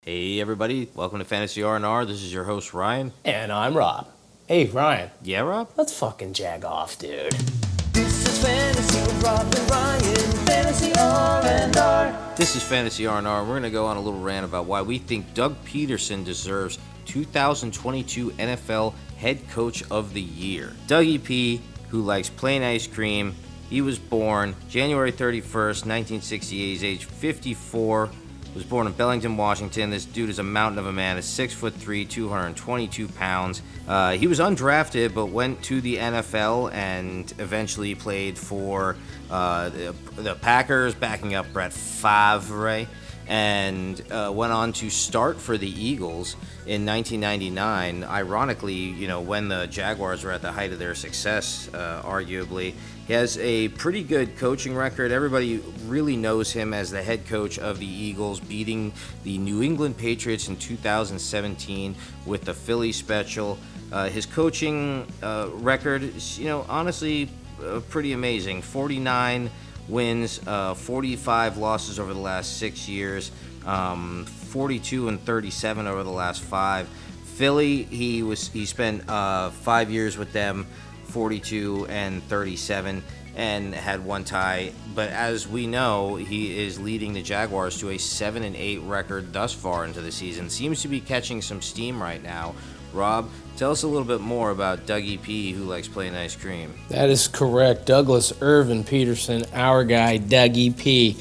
Hey everybody, welcome to Fantasy R&R. This is your host Ryan. And I'm Rob. Hey, Ryan. Yeah, Rob? Let's fucking jag off, dude. This is Fantasy with Rob and Ryan. Fantasy R&R. This is Fantasy R&R. We're going to go on a little rant about why we think Doug Pederson deserves 2022 NFL Head Coach of the Year. Dougie P, who likes plain ice cream, he was born January 31st, 1968. He's age 54. Was born in Bellington, Washington. This dude is a mountain of a man. Is 6'3", 222 pounds. He was undrafted, but went to the NFL and eventually played for the Packers, backing up Brett Favre, and went on to start for the Eagles in 1999. Ironically, when the Jaguars were at the height of their success, arguably. He has a pretty good coaching record. Everybody really knows him as the head coach of the Eagles, beating the New England Patriots in 2017 with the Philly Special. His coaching record is, honestly, pretty amazing. 49 wins, 45 losses over the last 6 years, 42 and 37 over the last 5. Philly, he spent 5 years with them, 42 and 37, and had one tie. But as we know, he is leading the Jaguars to a 7-8 record thus far into the season. Seems to be catching some steam right now. Rob, tell us a little bit more about Dougie P, who likes plain ice cream. That is correct. Douglas Irvin Pederson, our guy, Dougie P.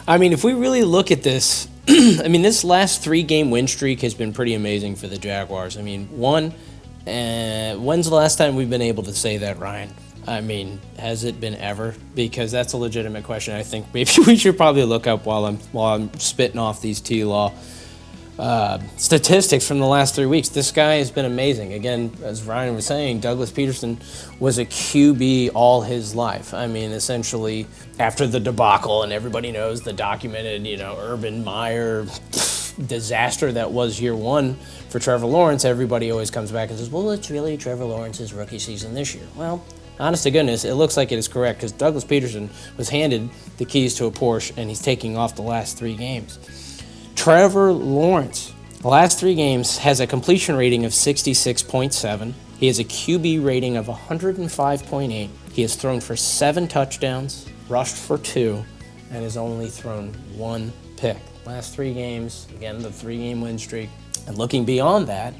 I mean, if we really look at this, this last 3-game win streak has been pretty amazing for the Jaguars. When's the last time we've been able to say that, Ryan? Has it been ever? Because that's a legitimate question. I think maybe we should probably look up while I'm spitting off these T-Law statistics from the last 3 weeks. This guy has been amazing. Again, as Ryan was saying, Douglas Pederson was a QB all his life. Essentially, after the debacle, and everybody knows the documented, Urban Meyer disaster that was year one for Trevor Lawrence, everybody always comes back and says, well, it's really Trevor Lawrence's rookie season this year. Well, honest to goodness, it looks like it is correct because Douglas Pederson was handed the keys to a Porsche and he's taking off the last 3 games. Trevor Lawrence, the last 3 games, has a completion rating of 66.7. He has a QB rating of 105.8. He has thrown for 7 touchdowns, rushed for 2, and has only thrown 1 pick. Last 3 games, again, the 3-game win streak. And looking beyond that,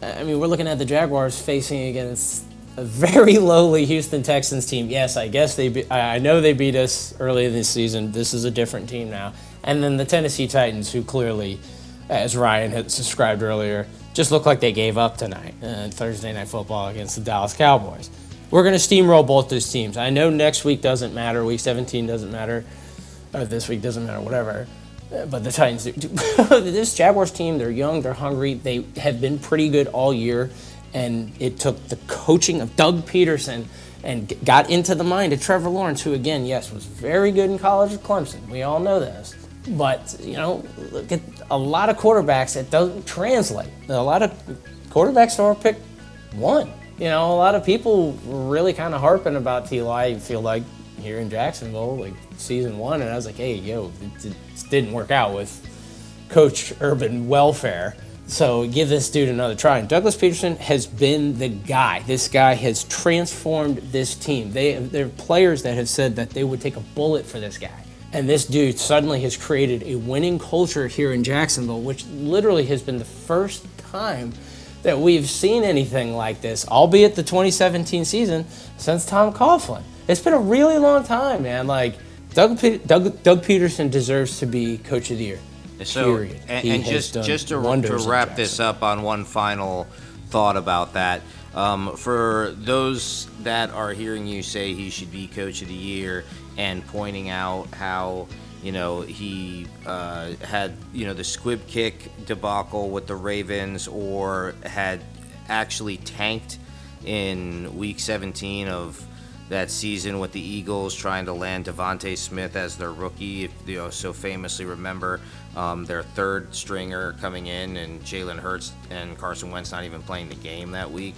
we're looking at the Jaguars facing against a very lowly Houston Texans team. Yes, I know they beat us earlier this season. This is a different team now. And then the Tennessee Titans, who clearly, as Ryan had described earlier, just look like they gave up tonight, Thursday Night Football against the Dallas Cowboys. We're going to steamroll both those teams. I know next week doesn't matter, week 17 doesn't matter, or this week doesn't matter, whatever. But the Titans, this Jaguars team, they're young, they're hungry, they have been pretty good all year, and it took the coaching of Doug Pederson and got into the mind of Trevor Lawrence, who, again, yes, was very good in college at Clemson. We all know this. But, look at a lot of quarterbacks, it doesn't translate. A lot of quarterbacks are picked 1. A lot of people were really kind of harping about T.L. I feel like here in Jacksonville, like season 1, and I was like, hey, it didn't work out with Coach Urban Welfare. So give this dude another try. And Douglas Pederson has been the guy. This guy has transformed this team. There are players that have said that they would take a bullet for this guy. And this dude suddenly has created a winning culture here in Jacksonville, which literally has been the first time that we've seen anything like this, albeit the 2017 season, since Tom Coughlin. It's been a really long time, man. Doug Pederson deserves to be Coach of the Year. So, period. And just to wrap this up on one final thought about that, for those that are hearing you say he should be Coach of the Year and pointing out how he had the squib kick debacle with the Ravens, or had actually tanked in week 17 of that season with the Eagles, trying to land Devontae Smith as their rookie. If you so famously remember, their third stringer coming in, and Jalen Hurts and Carson Wentz not even playing the game that week.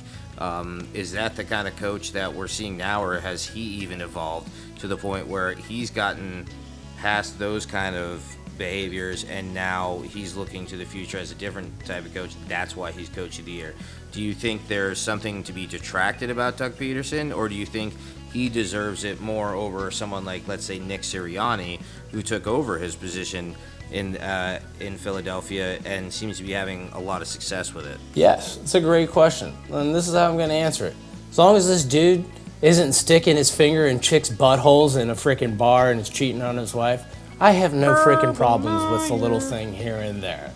Is that the kind of coach that we're seeing now, or has he even evolved to the point where he's gotten past those kind of behaviors, and now he's looking to the future as a different type of coach. That's why he's Coach of the Year. Do you think there's something to be detracted about Doug Pederson, or do you think he deserves it more over someone like, let's say, Nick Sirianni, who took over his position in Philadelphia and seems to be having a lot of success with it? Yes, it's a great question, and this is how I'm going to answer it. As long as this dude isn't sticking his finger in chicks' buttholes in a freaking bar and is cheating on his wife, I have no freaking problems with the little thing here and there.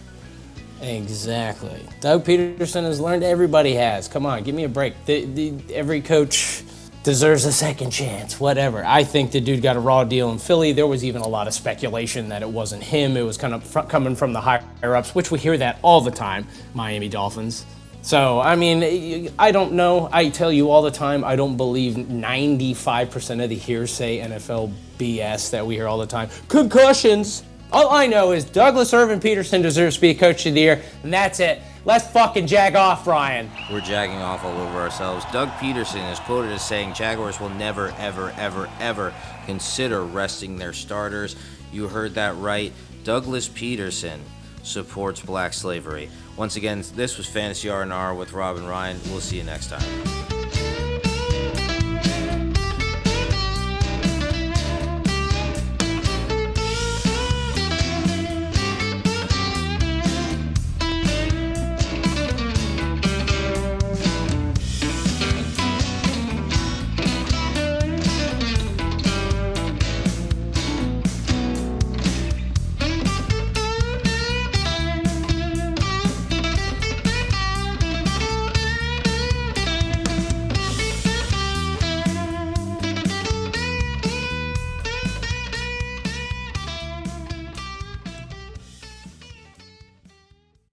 Exactly. Doug Pederson has learned, everybody has. Come on, give me a break. Every coach deserves a second chance, whatever. I think the dude got a raw deal in Philly. There was even a lot of speculation that it wasn't him. It was kind of coming from the higher-ups, which we hear that all the time, Miami Dolphins. So, I mean, I don't know. I tell you all the time, I don't believe 95% of the hearsay NFL BS that we hear all the time. Concussions. All I know is Douglas Irvin Peterson deserves to be Coach of the Year, and that's it. Let's fucking jag off, Brian. We're jagging off all over ourselves. Doug Pederson is quoted as saying Jaguars will never, ever, ever, ever consider resting their starters. You heard that right. Douglas Pederson supports black slavery. Once again, this was Fantasy R&R with Rob and Ryan. We'll see you next time.